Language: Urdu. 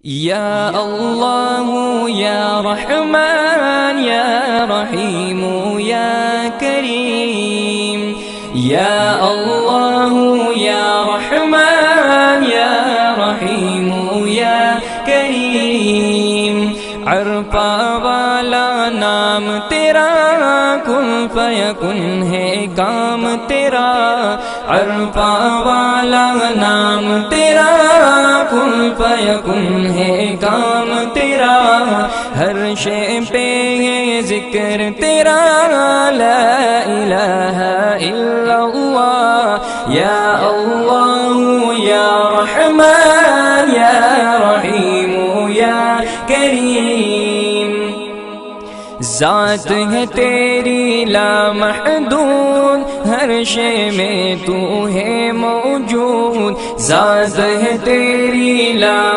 یا اللہ یا رحمان یا رحیم یا کریم، یا اللہ یا رحمان یا رحیم یا کریم، عرفہ والا نام تیرا، کن فیکن ہے کام تیرا، عرفہ والا نام تیرا، کن فیکن ہے کام تیرا، ہر شے پہ ہے ذکر تیرا، لا الہ الا اللہ، یا اللہ یا رحمان یا رحیم یا کریم، ذات ہے تیری لامحدود، ہر شے میں تو ہے موجود، ذات ہے تیری